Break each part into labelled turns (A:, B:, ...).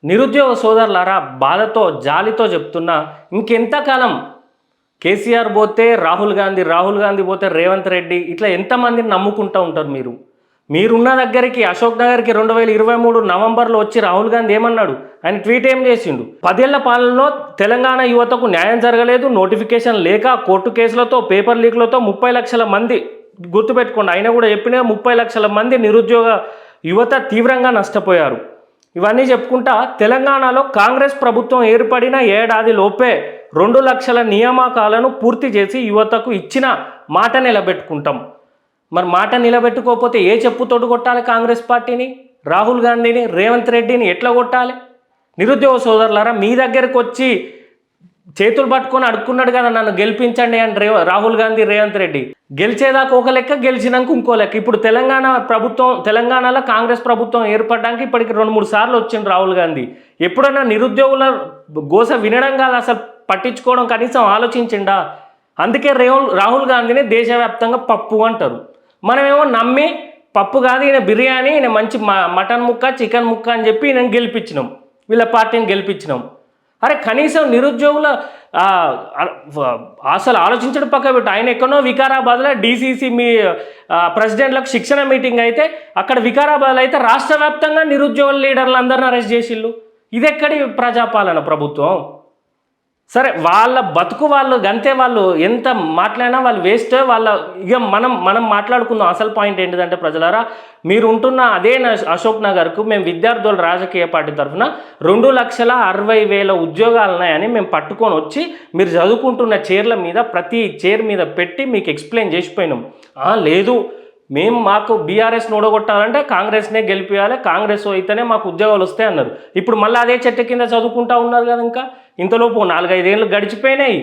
A: నిరుద్యోగ సోదరులారా, బాధతో జాలితో చెప్తున్నా, ఇంకెంతకాలం కేసీఆర్ పోతే రాహుల్ గాంధీ, రాహుల్ గాంధీ పోతే రేవంత్ రెడ్డి, ఇట్లా ఎంతమందిని నమ్ముకుంటూ ఉంటారు మీరు? మీరున్న దగ్గరికి అశోక్ నగర్కి 2023 నవంబర్లో వచ్చి రాహుల్ గాంధీ ఏమన్నాడు? ఆయన ట్వీట్ ఏం చేసిండు? 10 ఏళ్ల పాలనలో తెలంగాణ యువతకు న్యాయం జరగలేదు, నోటిఫికేషన్ లేక కోర్టు కేసులతో పేపర్ లీక్లతో 30 లక్షల మంది, గుర్తుపెట్టుకోండి, ఆయన కూడా చెప్పిన 30 లక్షల మంది నిరుద్యోగ యువత తీవ్రంగా నష్టపోయారు. ఇవన్నీ చెప్పుకుంటా తెలంగాణలో కాంగ్రెస్ ప్రభుత్వం ఏర్పడిన ఏడాది లోపే 2 లక్షల నియామకాలను పూర్తి చేసి యువతకు ఇచ్చిన మాట నిలబెట్టుకుంటాం. మరి మాట నిలబెట్టుకోకపోతే ఏ చెప్పుతోటి కొట్టాలి? కాంగ్రెస్ పార్టీని, రాహుల్ గాంధీని, రేవంత్ రెడ్డిని ఎట్లా కొట్టాలి? నిరుద్యోగ సోదరులారా, మీ దగ్గరకు వచ్చి చేతులు పట్టుకొని అడుక్కున్నాడు కదా, నన్ను గెలిపించండి అని రాహుల్ గాంధీ, రేవంత్ రెడ్డి. గెలిచేదాకా ఒక లెక్క, గెలిచినాక ఇంకో లెక్క. ఇప్పుడు తెలంగాణలో కాంగ్రెస్ ప్రభుత్వం ఏర్పడడానికి ఇప్పటికి 2-3 సార్లు వచ్చింది రాహుల్ గాంధీ. ఎప్పుడైనా నిరుద్యోగుల గోస వినడం కాదు, అసలు పట్టించుకోవడం కనీసం ఆలోచించిండా? అందుకే రాహుల్ గాంధీని దేశవ్యాప్తంగా పప్పు అంటారు. మనమేమో నమ్మి పప్పు కాదు, ఈయన బిర్యానీ, ఈయన మంచి మటన్ ముక్క, చికెన్ ముక్క అని చెప్పి ఈయన గెలిపించినాం, వీళ్ళ పార్టీని గెలిపించినాం. అరే కనీసం నిరుద్యోగుల అసలు ఆలోచించడం పక్క పెట్టు. ఆయన ఎక్కడో వికారాబాద్లో డీసీసీ మీ ప్రెసిడెంట్లకు శిక్షణ మీటింగ్ అయితే, అక్కడ వికారాబాద్లో అయితే రాష్ట్ర వ్యాప్తంగా నిరుద్యోగ లీడర్లు అందరిని అరెస్ట్ చేసిళ్ళు. ఇది ఎక్కడి ప్రజాపాలన ప్రభుత్వం? సరే, వాళ్ళ బతుకు వాళ్ళు గంతే, వాళ్ళు ఎంత మాట్లాడినా వాళ్ళు వేస్ట్. ఇక మనం మాట్లాడుకుందాం. అసలు పాయింట్ ఏంటిదంటే ప్రజలారా, మీరు ఉంటున్న అదే అశోక్ నగర్కు మేము విద్యార్థుల రాజకీయ పార్టీ తరఫున 2,60,000 ఉద్యోగాలు ఉన్నాయని మేము పట్టుకొని వచ్చి మీరు చదువుకుంటున్న చైర్ల మీద ప్రతి చైర్ మీద పెట్టి మీకు ఎక్స్ప్లెయిన్ చేసిపోయినాం. లేదు, మాకు బీఆర్ఎస్ ఓడగొట్టాలంటే కాంగ్రెస్నే గెలిపించాలి, కాంగ్రెస్ అయితేనే మాకు ఉద్యోగాలు వస్తాయి అన్నారు. ఇప్పుడు మళ్ళీ అదే చెట్టు కింద చదువుకుంటా ఉన్నారు కదా. ఇంకా ఇంతలోపు 4-5 ఏళ్ళు గడిచిపోయినాయి,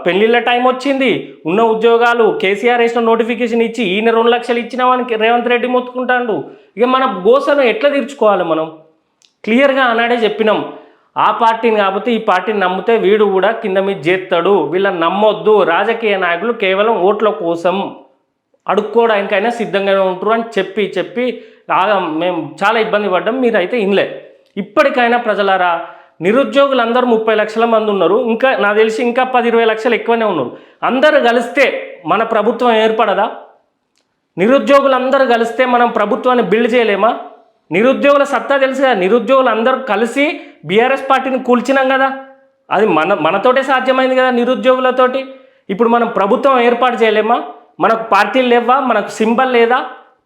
A: పెళ్ళిళ్ళ టైం వచ్చింది, ఉన్న ఉద్యోగాలు కేసీఆర్ వేసిన నోటిఫికేషన్ ఇచ్చి ఈయన 2 లక్షలు ఇచ్చినామని రేవంత్ రెడ్డి మొత్తుకుంటాడు. ఇక మన గోసను ఎట్లా తీర్చుకోవాలి? మనం క్లియర్గా ఆనాడే చెప్పినాం, ఆ పార్టీని కాకపోతే ఈ పార్టీని నమ్మితే వీడు కూడా కింద మీద చేస్తాడు, వీళ్ళని నమ్మొద్దు, రాజకీయ నాయకులు కేవలం ఓట్ల కోసం అడుక్కోవడానికైనా సిద్ధంగానే ఉంటారు అని చెప్పి మేము చాలా ఇబ్బంది పడ్డాం. మీరైతే ఇన్లే. ఇప్పటికైనా ప్రజలారా, నిరుద్యోగులందరూ 30 లక్షల మంది ఉన్నారు, ఇంకా నాకు తెలిసి ఇంకా 10-20 లక్షలు ఎక్కువనే ఉన్నారు. అందరూ కలిస్తే మన ప్రభుత్వం ఏర్పడదా? నిరుద్యోగులందరూ కలిస్తే మనం ప్రభుత్వాన్ని బిల్డ్ చేయలేమా? నిరుద్యోగుల సత్తా తెలుసు కదా. నిరుద్యోగులు అందరూ కలిసి బీఆర్ఎస్ పార్టీని కూల్చినాం కదా, అది మనతోటే సాధ్యమైంది కదా నిరుద్యోగులతోటి. ఇప్పుడు మనం ప్రభుత్వం ఏర్పాటు చేయలేమా? మనకు పార్టీలు లేవా? మనకు సింబల్ లేదా?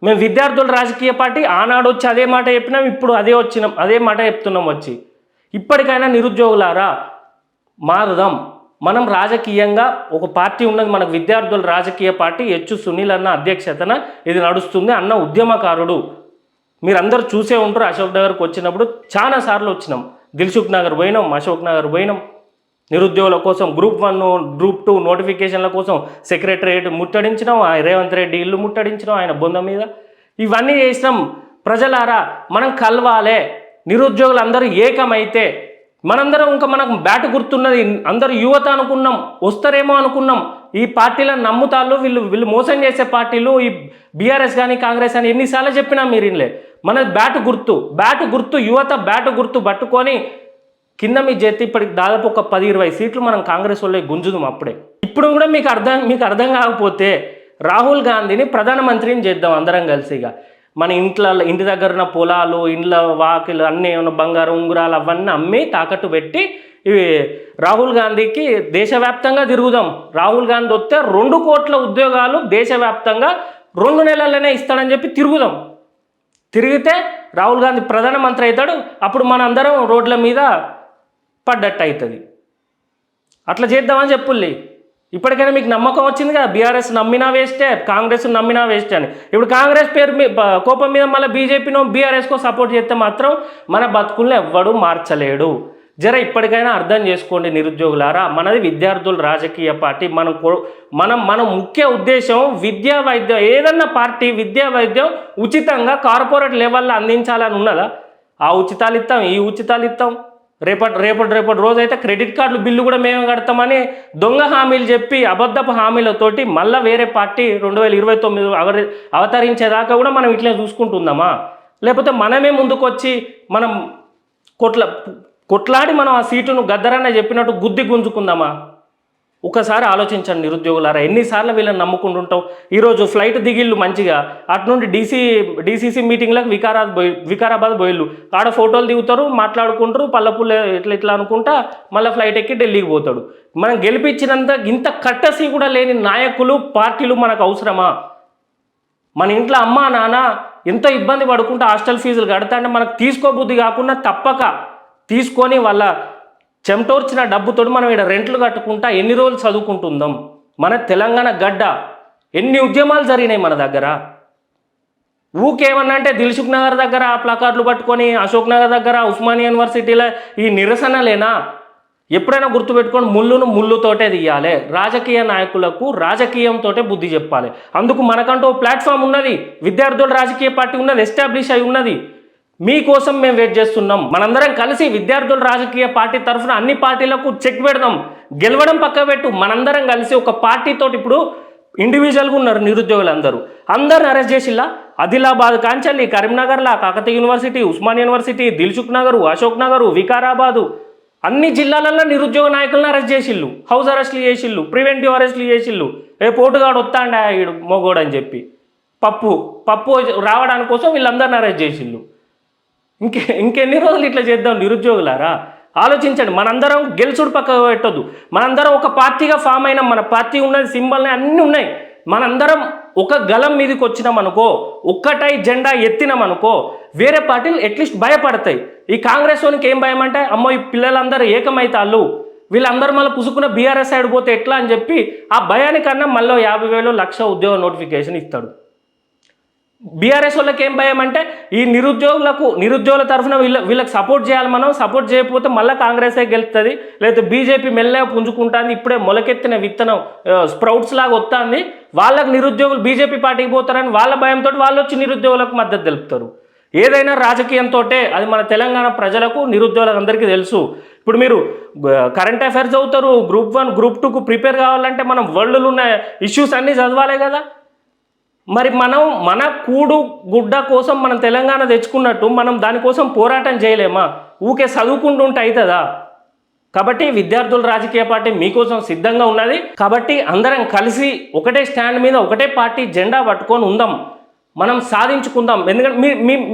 A: మేము విద్యార్థుల రాజకీయ పార్టీ ఆనాడు వచ్చి అదే మాట చెప్పినాం, ఇప్పుడు అదే మాట చెప్తున్నాం వచ్చి. ఇప్పటికైనా నిరుద్యోగులారా మారుదాం. మనం రాజకీయంగా ఒక పార్టీ ఉన్నది, మనకు విద్యార్థుల రాజకీయ పార్టీ, హెచ్ సునీల్ అన్న అధ్యక్షతన ఇది నడుస్తుంది. అన్న ఉద్యమకారుడు, మీరందరూ చూసే ఉంటారు. అశోక్ నగర్కి వచ్చినప్పుడు చాలా సార్లు వచ్చినాం, దిల్సుఖ్ నగర్ పోయినాం, అశోక్ నగర్ పోయినాం. నిరుద్యోగుల కోసం Group 1, Group 2 నోటిఫికేషన్ల కోసం సెక్రటరియట్ ముట్టడించినాం, రేవంత్ రెడ్డి ఇల్లు ముట్టడించినాం ఆయన బొంద మీద. ఇవన్నీ చేసినాం. ప్రజలారా, మనం కలవాలే, నిరుద్యోగులు అందరూ ఏకమైతే మనందరం ఇంకా మనకు బ్యాట్ గుర్తున్నది. అందరూ యువత అనుకున్నాం, వస్తారేమో అనుకున్నాం. ఈ పార్టీలను నమ్ముతాళ్ళు, వీళ్ళు మోసం చేసే పార్టీలు, ఈ బీఆర్ఎస్ కానీ కాంగ్రెస్ అని ఎన్నిసార్లు చెప్పినా మీరు ఇన్లే. మన బ్యాట్ గుర్తు యువత బ్యాట్ గుర్తు పట్టుకొని కింద మీ చేతి ఇప్పటికి దాదాపు ఒక 10-20 సీట్లు మనం కాంగ్రెస్ వాళ్ళే గుంజుదాం అప్పుడే. ఇప్పుడు కూడా మీకు అర్థం కాకపోతే రాహుల్ గాంధీని ప్రధానమంత్రిని చేద్దాం అందరం కలిసి. ఇక మన ఇంటి దగ్గర ఉన్న పొలాలు, ఇండ్ల వాకిలు అన్నీ ఏమైనా బంగారం ఉంగురాలు అవన్నీ అమ్మి తాకట్టు పెట్టి ఇవి రాహుల్ గాంధీకి దేశవ్యాప్తంగా తిరుగుదాం. రాహుల్ గాంధీ వస్తే 2 కోట్ల ఉద్యోగాలు దేశవ్యాప్తంగా 2 నెలల్లోనే ఇస్తాడని చెప్పి తిరిగితే రాహుల్ గాంధీ ప్రధానమంత్రి అవుతాడు. అప్పుడు మనందరం రోడ్ల మీద పడ్డట్టు అవుతుంది. అట్లా చేద్దామని చెప్పుల్లి. ఇప్పటికైనా మీకు నమ్మకం వచ్చింది కదా, బీఆర్ఎస్ నమ్మినా వేస్టే, కాంగ్రెస్ నమ్మినా వేస్టే అని. ఇప్పుడు కాంగ్రెస్ పేరు కోపం మీద మళ్ళీ బీజేపీనో బీఆర్ఎస్కో సపోర్ట్ చేస్తే మాత్రం మన బతుకుల్ని ఎవ్వడూ మార్చలేడు. జర ఇప్పటికైనా అర్థం చేసుకోండి నిరుద్యోగులారా, మనది విద్యార్థుల రాజకీయ పార్టీ. మన ముఖ్య ఉద్దేశం విద్యా వైద్యం, ఏదన్నా పార్టీ విద్యా వైద్యం ఉచితంగా కార్పొరేట్ లెవెల్లో అందించాలని ఉన్నదా? ఆ ఉచితాలు ఇస్తాం, ఈ ఉచితాలు ఇస్తాం. రేపటి రోజు అయితే క్రెడిట్ కార్డులు బిల్లు కూడా మేము కడతామని దొంగ హామీలు చెప్పి అబద్ధపు హామీలతోటి మళ్ళీ వేరే పార్టీ 2029 అవతరించేదాకా కూడా మనం ఇట్లా చూసుకుంటుందామా? లేకపోతే మనమే ముందుకొచ్చి మనం కొట్ల కొట్లాడి మనం ఆ సీటును గద్దరన్న చెప్పినట్టు గుద్ది గుంజుకుందామా? ఒకసారి ఆలోచించండి నిరుద్యోగులారా, ఎన్నిసార్లు వీళ్ళని నమ్ముకుంటుంటాం. ఈరోజు ఫ్లైట్ దిగిళ్ళు మంచిగా, అటు నుండి డీసీసీ మీటింగ్లకు వికారాబాద్ పోయిళ్ళు, ఆడ ఫోటోలు దిగుతారు, మాట్లాడుకుంటారు, పల్లపుల్ల ఇట్లా ఇట్లా అనుకుంటా మళ్ళీ ఫ్లైట్ ఎక్కి ఢిల్లీకి పోతాడు. మనం గెలిపించినంత ఇంత కట్టసి కూడా లేని నాయకులు పార్టీలు మనకు అవసరమా? మన ఇంట్లో అమ్మ నాన్న ఎంత ఇబ్బంది పడుకుంటే హాస్టల్ ఫీజులు కడతా అంటే మనకు తీసుకోబుద్ధి కాకుండా తప్పక తీసుకొని వాళ్ళ చెమటోర్చిన డబ్బుతో మనం ఇక్కడ రెంట్లు కట్టుకుంటా ఎన్ని రోజులు చదువుకుంటుందాం? మన తెలంగాణ గడ్డ ఎన్ని ఉద్యమాలు జరిగినాయి మన దగ్గర. ఊకేమన్నా అంటే దిల్సుఖ్ నగర్ దగ్గర ప్లకార్డులు పట్టుకొని, అశోక్ నగర్ దగ్గర ఉస్మానియా యూనివర్సిటీలో ఈ నిరసనలేనా? ఎప్పుడైనా గుర్తుపెట్టుకొని ముళ్ళును ముళ్ళుతోటే తీయాలి. రాజకీయ నాయకులకు రాజకీయంతో బుద్ధి చెప్పాలి. అందుకు మనకంటూ ప్లాట్ఫామ్ ఉన్నది, విద్యార్థుల రాజకీయ పార్టీ ఉన్నది, ఎస్టాబ్లిష్ అయి ఉన్నది. మీకోసం మేము వెయిట్ చేస్తున్నాం. మనందరం కలిసి విద్యార్థుల రాజకీయ పార్టీ తరఫున అన్ని పార్టీలకు చెక్ పెడదాం. గెలవడం పక్క పెట్టు, మనందరం కలిసి ఒక పార్టీతోటి. ఇప్పుడు ఇండివిజువల్గా ఉన్నారు నిరుద్యోగులు అందరిని అరెస్ట్ చేసిల్లా. ఆదిలాబాద్ కాంచల్లి, కరీంనగర్లా, Kakatiya university, Osmania university, Dilsukhnagar, Ashok Nagar, Vikarabad, అన్ని జిల్లాలలో నిరుద్యోగ నాయకులను అరెస్ట్ చేసిళ్ళు, హౌస్ అరెస్టులు చేసిళ్ళు, ప్రివెంటివ్ అరెస్టులు చేసిళ్ళు. పోటుగాడు వస్తాండా ఈడు మొగోడు అని చెప్పి పప్పు రావడానికి కోసం వీళ్ళందరిని అరెస్ట్ చేసిళ్ళు. ఇంకెన్ని రోజులు ఇట్లా చేద్దాం నిరుద్యోగులారా? ఆలోచించండి. మనందరం గెలుచుడు పక్కకు పెట్టొద్దు. మనందరం ఒక పార్టీగా ఫామ్ అయినాం. మన పార్టీ ఉన్నది, సింబల్ని అన్నీ ఉన్నాయి. మనందరం ఒక గలం మీదకి వచ్చినామనుకో, ఒక్కటై జెండా ఎత్తినామనుకో, వేరే పార్టీలు అట్లీస్ట్ భయపడతాయి. ఈ కాంగ్రెస్ వానికి ఏం భయం అంటే, అమ్మో ఈ పిల్లలందరూ ఏకమైతాళ్ళు, వీళ్ళందరూ మళ్ళీ పుసుకున్న బీఆర్ఎస్ సైడ్ పోతే ఎట్లా అని చెప్పి ఆ భయానికన్నా మళ్ళీ 50,000 1,00,000 ఉద్యోగ నోటిఫికేషన్ ఇస్తాడు. బీఆర్ఎస్ వాళ్ళకి ఏం భయం అంటే, ఈ నిరుద్యోగుల తరఫున వీళ్ళకి సపోర్ట్ చేయాలి. మనం సపోర్ట్ చేయకపోతే మళ్ళీ కాంగ్రెసే గెలుస్తుంది, లేకపోతే బీజేపీ మెల్లగా పుంజుకుంటుంది. ఇప్పుడే మొలకెత్తిన విత్తనం స్ప్రౌట్స్ లాగా వస్తుంది, వాళ్ళకి నిరుద్యోగులు బీజేపీ పార్టీకి పోతారని వాళ్ళ భయంతో వాళ్ళు వచ్చి నిరుద్యోగులకు మద్దతు తెలుపుతారు. ఏదైనా రాజకీయంతో, అది మన తెలంగాణ ప్రజలకు నిరుద్యోగులకు అందరికీ తెలుసు. ఇప్పుడు మీరు కరెంట్ అఫైర్స్ చదువుతారు, గ్రూప్ 1 గ్రూప్ 2కు ప్రిపేర్ కావాలంటే మనం వరల్డ్లో ఉన్న ఇష్యూస్ అన్నీ చదవాలి కదా. మరి మనం మన కూడు గుడ్డ కోసం మనం తెలంగాణ తెచ్చుకున్నట్టు మనం దానికోసం పోరాటం చేయలేమా? ఊకే చదువుకుంటూ ఉంటే అవుతుందా? కాబట్టి విద్యార్థుల రాజకీయ పార్టీ మీకోసం సిద్ధంగా ఉన్నది. కాబట్టి అందరం కలిసి ఒకటే స్టాండ్ మీద ఒకటే పార్టీ జెండా పట్టుకొని ఉందాం, మనం సాధించుకుందాం. ఎందుకంటే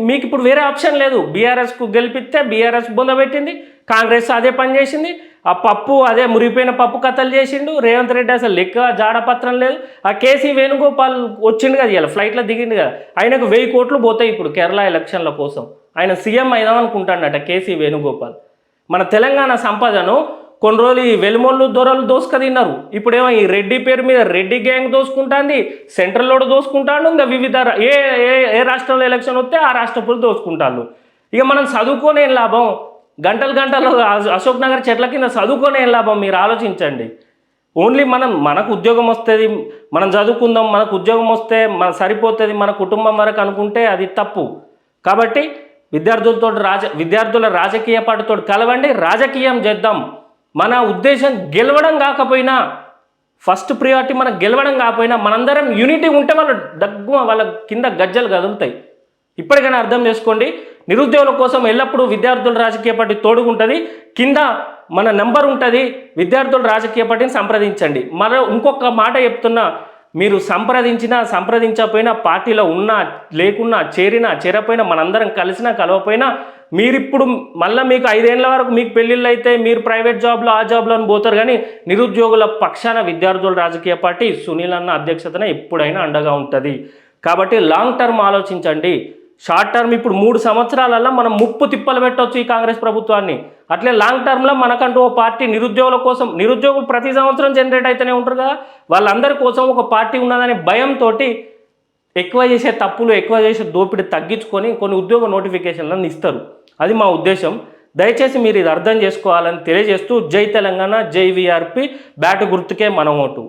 A: మీకు ఇప్పుడు వేరే ఆప్షన్ లేదు. బీఆర్ఎస్కు గెలిపిస్తే బీఆర్ఎస్ బొందబెట్టింది, కాంగ్రెస్ అదే పని చేసింది, ఆ పప్పు అదే మురిగిపోయిన పప్పు కథలు చేసిండు. రేవంత్ రెడ్డి అసలు లెక్క జాడపత్రం లేదు. ఆ కేసీ వేణుగోపాల్ వచ్చిండు కదా, ఇలా ఫ్లైట్లో దిగిండు కదా, ఆయనకు 1000 కోట్లు పోతాయి ఇప్పుడు కేరళ ఎలక్షన్ల కోసం. ఆయన సీఎం అయిదాం అనుకుంటాడట కేసీ వేణుగోపాల్. మన తెలంగాణ సంపదను కొన్ని రోజులు ఈ వెలుమొళ్ళు దొరలు దోసుక తిన్నారు. ఇప్పుడేమో ఈ రెడ్డి పేరు మీద రెడ్డి గ్యాంగ్ దోసుకుంటుంది, సెంట్రల్లోడు దోసుకుంటాడు. ఇంకా వివిధ ఏ రాష్ట్రంలో ఎలక్షన్ వస్తే ఆ రాష్ట్రపులు దోసుకుంటారు. ఇక మనం చదువుకోనే లాభం, గంటలు అశోక్ నగర్ చెట్ల కింద చదువుకోనే లాభం? మీరు ఆలోచించండి. ఓన్లీ మనకు ఉద్యోగం వస్తుంది, మనం చదువుకుందాం, మనకు ఉద్యోగం వస్తే సరిపోతుంది మన కుటుంబం వరకు అనుకుంటే అది తప్పు. కాబట్టి విద్యార్థుల రాజకీయ పార్టీతో కలవండి, రాజకీయం చేద్దాం. మన ఉద్దేశం గెలవడం కాకపోయినా, ఫస్ట్ ప్రియారిటీ మనకు గెలవడం కాకపోయినా మనందరం యూనిటీ ఉంటే వాళ్ళ కింద గజ్జలు కదులుతాయి. ఇప్పటికైనా అర్థం చేసుకోండి. నిరుద్యోగుల కోసం ఎల్లప్పుడూ విద్యార్థుల రాజకీయ పార్టీ తోడుగుంటుంది. కింద మన నెంబర్ ఉంటుంది, విద్యార్థుల రాజకీయ పార్టీని సంప్రదించండి. ఇంకొక మాట చెప్తున్నా, మీరు సంప్రదించకపోయినా, పార్టీలో ఉన్నా లేకున్నా, చేరపోయినా, మనందరం కలిసినా కలవపోయినా, మీరిప్పుడు మళ్ళీ మీకు 5 ఏళ్ళ వరకు మీకు పెళ్ళిళ్ళు అయితే మీరు ప్రైవేట్ జాబ్లో ఆ జాబ్లో అని పోతారు. కానీ నిరుద్యోగుల పక్షాన విద్యార్థుల రాజకీయ పార్టీ సునీల్ అన్న అధ్యక్షతన ఎప్పుడైనా అండగా ఉంటుంది. కాబట్టి లాంగ్ టర్మ్ ఆలోచించండి. షార్ట్ టర్మ్ ఇప్పుడు 3 సంవత్సరాలలో మనం ముప్పు తిప్పలు పెట్టవచ్చు ఈ కాంగ్రెస్ ప్రభుత్వాన్ని. అట్లే లాంగ్ టర్మ్లో మనకంటూ ఓ పార్టీ నిరుద్యోగుల కోసం, నిరుద్యోగులు ప్రతి సంవత్సరం జనరేట్ అయితేనే ఉంటారు కదా, వాళ్ళందరి కోసం ఒక పార్టీ ఉన్నదనే భయంతో ఎక్కువ చేసే తప్పులు, ఎక్కువ చేసే దోపిడీ తగ్గించుకొని కొన్ని ఉద్యోగ నోటిఫికేషన్లను ఇస్తారు. అది మా ఉద్దేశం. దయచేసి మీరు ఇది అర్థం చేసుకోవాలని తెలియజేస్తూ, జై తెలంగాణ, జై వీఆర్పీ, బ్యాటు గుర్తుకే మన ఓటు.